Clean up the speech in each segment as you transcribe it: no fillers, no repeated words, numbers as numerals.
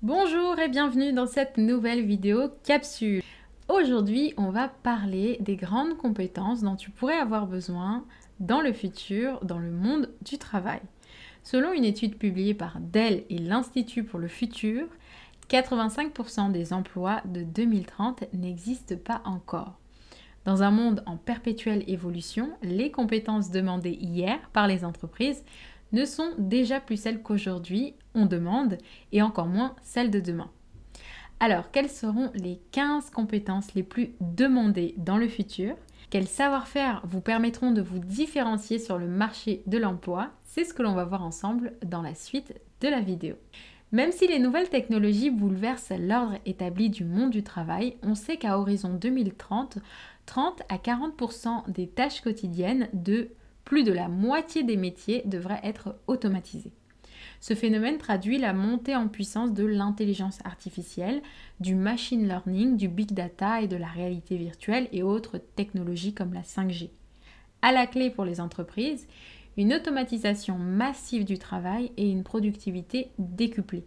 Bonjour et bienvenue dans cette nouvelle vidéo capsule. Aujourd'hui, on va parler des grandes compétences dont tu pourrais avoir besoin dans le futur, dans le monde du travail. Selon une étude publiée par Dell et l'Institut pour le futur, 85% des emplois de 2030 n'existent pas encore. Dans un monde en perpétuelle évolution, les compétences demandées hier par les entreprises ne sont déjà plus celles qu'aujourd'hui on demande et encore moins celles de demain. Alors, quelles seront les 15 compétences les plus demandées dans le futur? Quels savoir-faire vous permettront de vous différencier sur le marché de l'emploi? C'est ce que l'on va voir ensemble dans la suite de la vidéo. Même si les nouvelles technologies bouleversent l'ordre établi du monde du travail, on sait qu'à horizon 2030, 30 à 40% des tâches quotidiennes de plus de la moitié des métiers devraient être automatisés. Ce phénomène traduit la montée en puissance de l'intelligence artificielle, du machine learning, du big data et de la réalité virtuelle et autres technologies comme la 5G. À la clé pour les entreprises, une automatisation massive du travail et une productivité décuplée.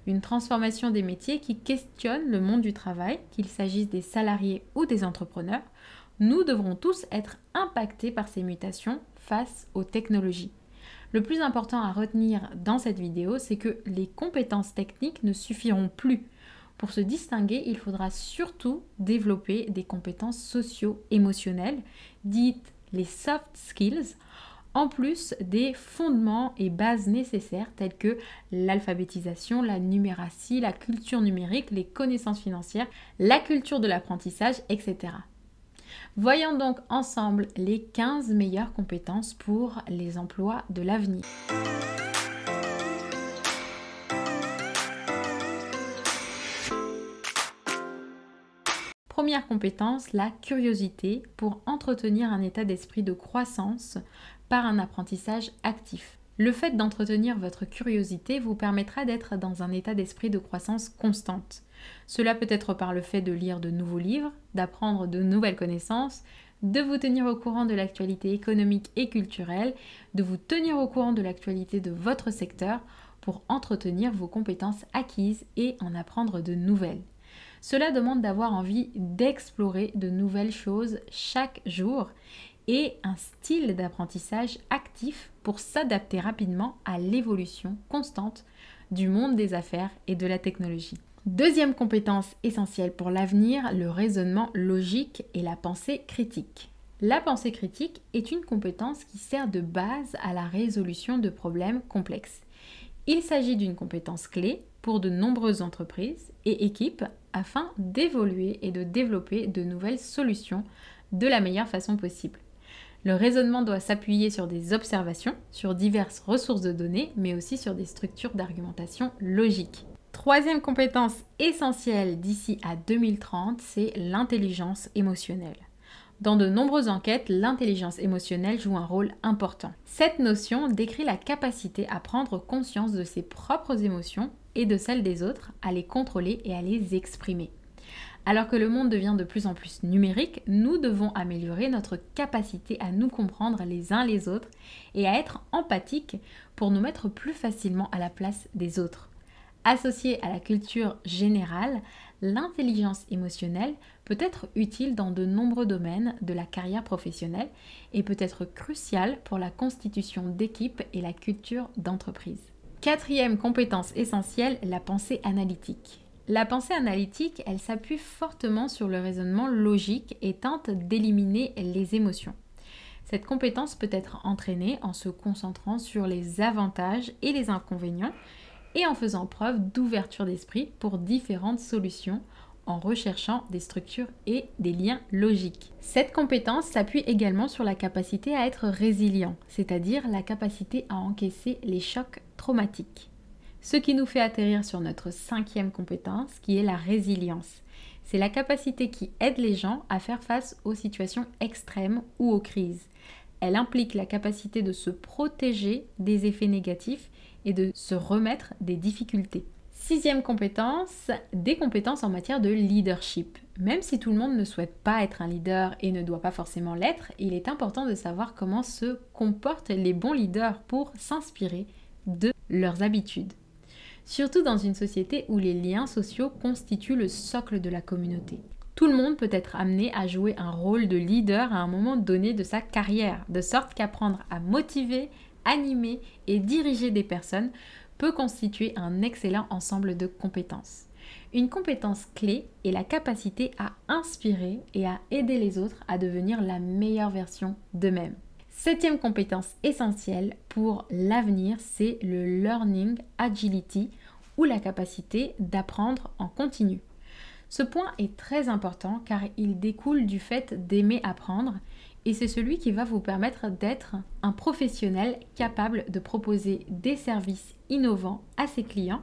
Une transformation des métiers qui questionne le monde du travail, qu'il s'agisse des salariés ou des entrepreneurs. Nous devrons tous être impactés par ces mutations face aux technologies. Le plus important à retenir dans cette vidéo, c'est que les compétences techniques ne suffiront plus. Pour se distinguer, il faudra surtout développer des compétences socio-émotionnelles, dites les soft skills, en plus des fondements et bases nécessaires tels que l'alphabétisation, la numératie, la culture numérique, les connaissances financières, la culture de l'apprentissage, etc. Voyons donc ensemble les 15 meilleures compétences pour les emplois de l'avenir. Première compétence, la curiosité pour entretenir un état d'esprit de croissance par un apprentissage actif. Le fait d'entretenir votre curiosité vous permettra d'être dans un état d'esprit de croissance constante. Cela peut être par le fait de lire de nouveaux livres, d'apprendre de nouvelles connaissances, de vous tenir au courant de l'actualité économique et culturelle, de vous tenir au courant de l'actualité de votre secteur pour entretenir vos compétences acquises et en apprendre de nouvelles. Cela demande d'avoir envie d'explorer de nouvelles choses chaque jour et un style d'apprentissage actif pour s'adapter rapidement à l'évolution constante du monde des affaires et de la technologie. Deuxième compétence essentielle pour l'avenir, le raisonnement logique et la pensée critique. La pensée critique est une compétence qui sert de base à la résolution de problèmes complexes. Il s'agit d'une compétence clé pour de nombreuses entreprises et équipes afin d'évoluer et de développer de nouvelles solutions de la meilleure façon possible. Le raisonnement doit s'appuyer sur des observations, sur diverses ressources de données, mais aussi sur des structures d'argumentation logiques. Troisième compétence essentielle d'ici à 2030, c'est l'intelligence émotionnelle. Dans de nombreuses enquêtes, l'intelligence émotionnelle joue un rôle important. Cette notion décrit la capacité à prendre conscience de ses propres émotions et de celles des autres, à les contrôler et à les exprimer. Alors que le monde devient de plus en plus numérique, nous devons améliorer notre capacité à nous comprendre les uns les autres et à être empathiques pour nous mettre plus facilement à la place des autres. Associée à la culture générale, l'intelligence émotionnelle peut être utile dans de nombreux domaines de la carrière professionnelle et peut être cruciale pour la constitution d'équipes et la culture d'entreprise. Quatrième compétence essentielle, la pensée analytique. La pensée analytique, elle s'appuie fortement sur le raisonnement logique et tente d'éliminer les émotions. Cette compétence peut être entraînée en se concentrant sur les avantages et les inconvénients et en faisant preuve d'ouverture d'esprit pour différentes solutions, en recherchant des structures et des liens logiques. Cette compétence s'appuie également sur la capacité à être résilient, c'est-à-dire la capacité à encaisser les chocs traumatiques. Ce qui nous fait atterrir sur notre cinquième compétence, qui est la résilience. C'est la capacité qui aide les gens à faire face aux situations extrêmes ou aux crises. Elle implique la capacité de se protéger des effets négatifs et de se remettre des difficultés. Sixième compétence, des compétences en matière de leadership. Même si tout le monde ne souhaite pas être un leader et ne doit pas forcément l'être, il est important de savoir comment se comportent les bons leaders pour s'inspirer de leurs habitudes. surtout dans une société où les liens sociaux constituent le socle de la communauté. Tout le monde peut être amené à jouer un rôle de leader à un moment donné de sa carrière, de sorte qu'apprendre à motiver, animer et diriger des personnes peut constituer un excellent ensemble de compétences. Une compétence clé est la capacité à inspirer et à aider les autres à devenir la meilleure version d'eux-mêmes. Septième compétence essentielle pour l'avenir, c'est le learning agility ou la capacité d'apprendre en continu. Ce point est très important car il découle du fait d'aimer apprendre et c'est celui qui va vous permettre d'être un professionnel capable de proposer des services innovants à ses clients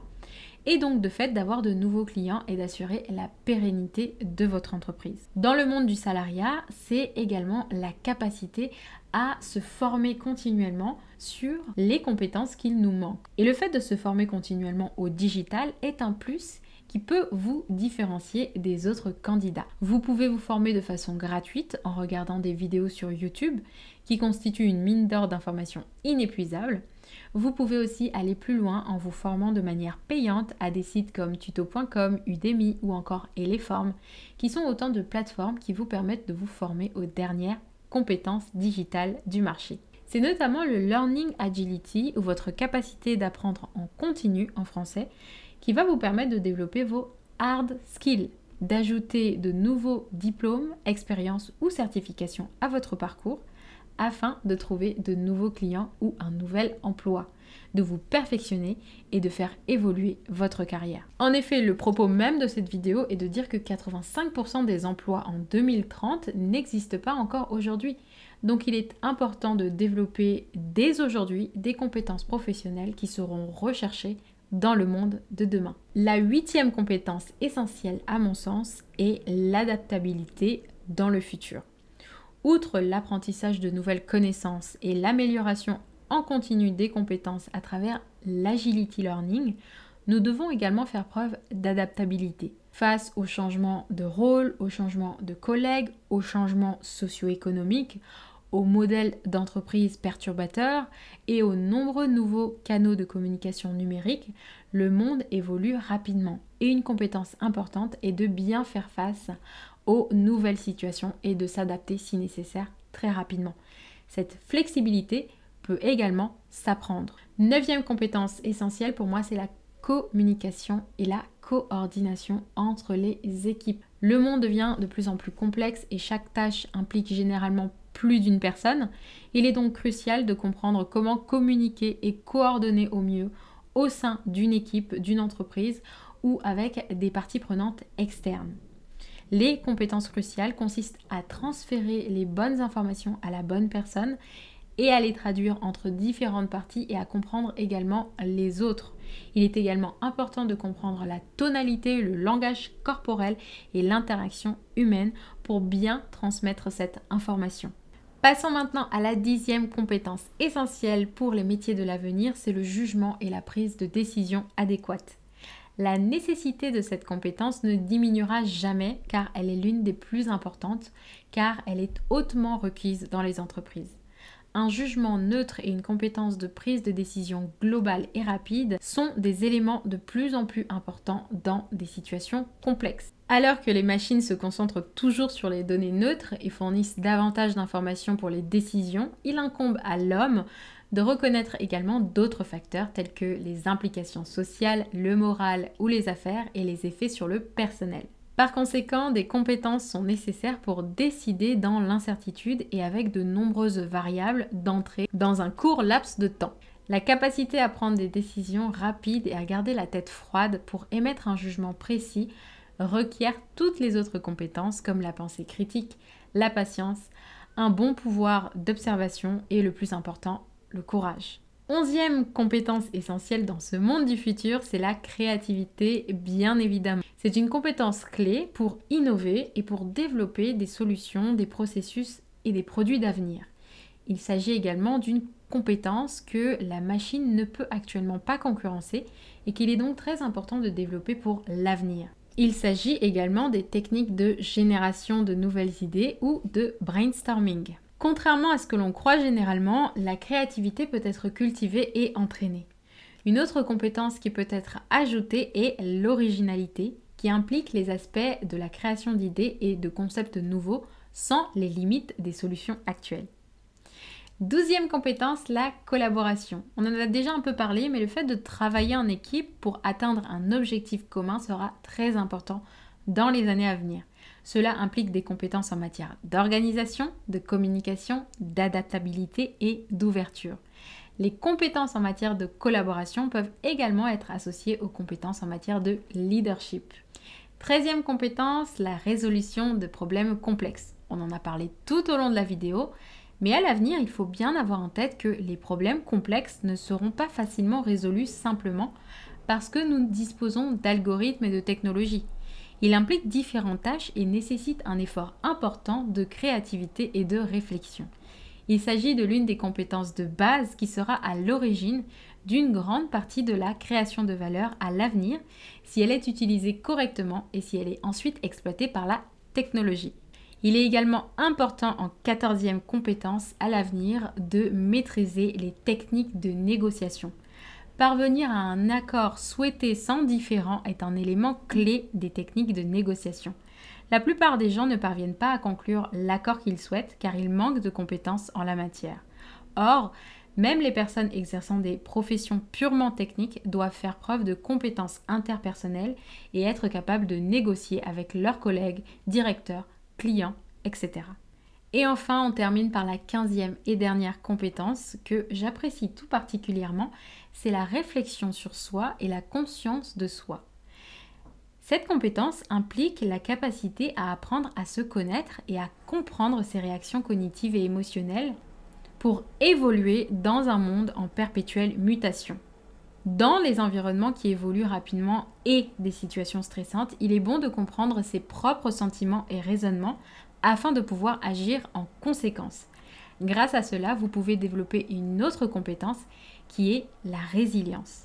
et donc de fait d'avoir de nouveaux clients et d'assurer la pérennité de votre entreprise. Dans le monde du salariat, c'est également la capacité à se former continuellement sur les compétences qu'il nous manque. Et le fait de se former continuellement au digital est un plus qui peut vous différencier des autres candidats. Vous pouvez vous former de façon gratuite en regardant des vidéos sur YouTube qui constituent une mine d'or d'informations inépuisables. Vous pouvez aussi aller plus loin en vous formant de manière payante à des sites comme tuto.com, Udemy ou encore Eleform, qui sont autant de plateformes qui vous permettent de vous former aux dernières compétences digitales du marché. C'est notamment le Learning Agility ou votre capacité d'apprendre en continu en français qui va vous permettre de développer vos hard skills, d'ajouter de nouveaux diplômes, expériences ou certifications à votre parcours afin de trouver de nouveaux clients ou un nouvel emploi, de vous perfectionner et de faire évoluer votre carrière. En effet, le propos même de cette vidéo est de dire que 85% des emplois en 2030 n'existent pas encore aujourd'hui. Donc il est important de développer dès aujourd'hui des compétences professionnelles qui seront recherchées dans le monde de demain. La huitième compétence essentielle à mon sens est l'adaptabilité dans le futur. Outre l'apprentissage de nouvelles connaissances et l'amélioration en continu des compétences à travers l'agility learning, nous devons également faire preuve d'adaptabilité face aux changements de rôle, aux changements de collègues, aux changements socio-économiques, aux modèles d'entreprise perturbateurs et aux nombreux nouveaux canaux de communication numérique. Le monde évolue rapidement et une compétence importante est de bien faire face aux nouvelles situations et de s'adapter si nécessaire très rapidement. Cette flexibilité peut également s'apprendre. Neuvième compétence essentielle pour moi, c'est la communication et la coordination entre les équipes. Le monde devient de plus en plus complexe et chaque tâche implique généralement plus d'une personne. Il est donc crucial de comprendre comment communiquer et coordonner au mieux au sein d'une équipe, d'une entreprise ou avec des parties prenantes externes. Les compétences cruciales consistent à transférer les bonnes informations à la bonne personne et à les traduire entre différentes parties et à comprendre également les autres. Il est également important de comprendre la tonalité, le langage corporel et l'interaction humaine pour bien transmettre cette information. Passons maintenant à la 10e compétence essentielle pour les métiers de l'avenir, c'est le jugement et la prise de décision adéquate. La nécessité de cette compétence ne diminuera jamais car elle est l'une des plus importantes, car elle est hautement requise dans les entreprises. Un jugement neutre et une compétence de prise de décision globale et rapide sont des éléments de plus en plus importants dans des situations complexes. Alors que les machines se concentrent toujours sur les données neutres et fournissent davantage d'informations pour les décisions, il incombe à l'homme de reconnaître également d'autres facteurs tels que les implications sociales, le moral ou les affaires et les effets sur le personnel. Par conséquent, des compétences sont nécessaires pour décider dans l'incertitude et avec de nombreuses variables d'entrée dans un court laps de temps. La capacité à prendre des décisions rapides et à garder la tête froide pour émettre un jugement précis requiert toutes les autres compétences comme la pensée critique, la patience, un bon pouvoir d'observation et le plus important, le courage. 11e compétence essentielle dans ce monde du futur, c'est la créativité, bien évidemment. C'est une compétence clé pour innover et pour développer des solutions, des processus et des produits d'avenir. Il s'agit également d'une compétence que la machine ne peut actuellement pas concurrencer et qu'il est donc très important de développer pour l'avenir. Il s'agit également des techniques de génération de nouvelles idées ou de brainstorming. Contrairement à ce que l'on croit généralement, la créativité peut être cultivée et entraînée. Une autre compétence qui peut être ajoutée est l'originalité, qui implique les aspects de la création d'idées et de concepts nouveaux sans les limites des solutions actuelles. 12e compétence, la collaboration. On en a déjà un peu parlé, mais le fait de travailler en équipe pour atteindre un objectif commun sera très important dans les années à venir. Cela implique des compétences en matière d'organisation, de communication, d'adaptabilité et d'ouverture. Les compétences en matière de collaboration peuvent également être associées aux compétences en matière de leadership. 13e compétence, la résolution de problèmes complexes. On en a parlé tout au long de la vidéo, mais à l'avenir, il faut bien avoir en tête que les problèmes complexes ne seront pas facilement résolus simplement parce que nous disposons d'algorithmes et de technologies. Il implique différentes tâches et nécessite un effort important de créativité et de réflexion. Il s'agit de l'une des compétences de base qui sera à l'origine d'une grande partie de la création de valeur à l'avenir si elle est utilisée correctement et si elle est ensuite exploitée par la technologie. Il est également important en 14e compétence à l'avenir de maîtriser les techniques de négociation. Parvenir à un accord souhaité sans différend est un élément clé des techniques de négociation. La plupart des gens ne parviennent pas à conclure l'accord qu'ils souhaitent car ils manquent de compétences en la matière. Or, même les personnes exerçant des professions purement techniques doivent faire preuve de compétences interpersonnelles et être capables de négocier avec leurs collègues, directeurs, clients, etc. Et enfin, on termine par la 15e et dernière compétence que j'apprécie tout particulièrement, c'est la réflexion sur soi et la conscience de soi. Cette compétence implique la capacité à apprendre à se connaître et à comprendre ses réactions cognitives et émotionnelles pour évoluer dans un monde en perpétuelle mutation. Dans les environnements qui évoluent rapidement et des situations stressantes, il est bon de comprendre ses propres sentiments et raisonnements afin de pouvoir agir en conséquence. Grâce à cela, vous pouvez développer une autre compétence qui est la résilience.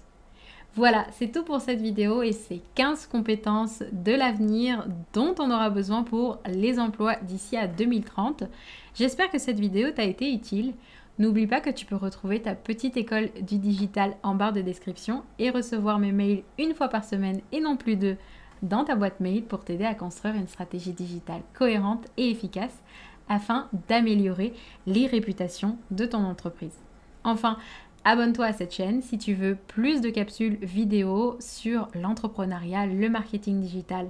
Voilà, c'est tout pour cette vidéo et ces 15 compétences de l'avenir dont on aura besoin pour les emplois d'ici à 2030. J'espère que cette vidéo t'a été utile. N'oublie pas que tu peux retrouver ta petite école du digital en barre de description et recevoir mes mails une fois par semaine et non plus deux dans ta boîte mail pour t'aider à construire une stratégie digitale cohérente et efficace afin d'améliorer les réputations de ton entreprise. Enfin, abonne-toi à cette chaîne si tu veux plus de capsules vidéo sur l'entrepreneuriat, le marketing digital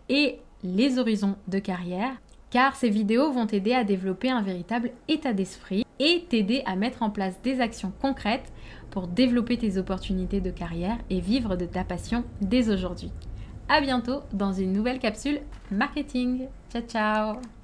et les horizons de carrière, car ces vidéos vont t'aider à développer un véritable état d'esprit et t'aider à mettre en place des actions concrètes pour développer tes opportunités de carrière et vivre de ta passion dès aujourd'hui. À bientôt dans une nouvelle capsule marketing. Ciao ciao!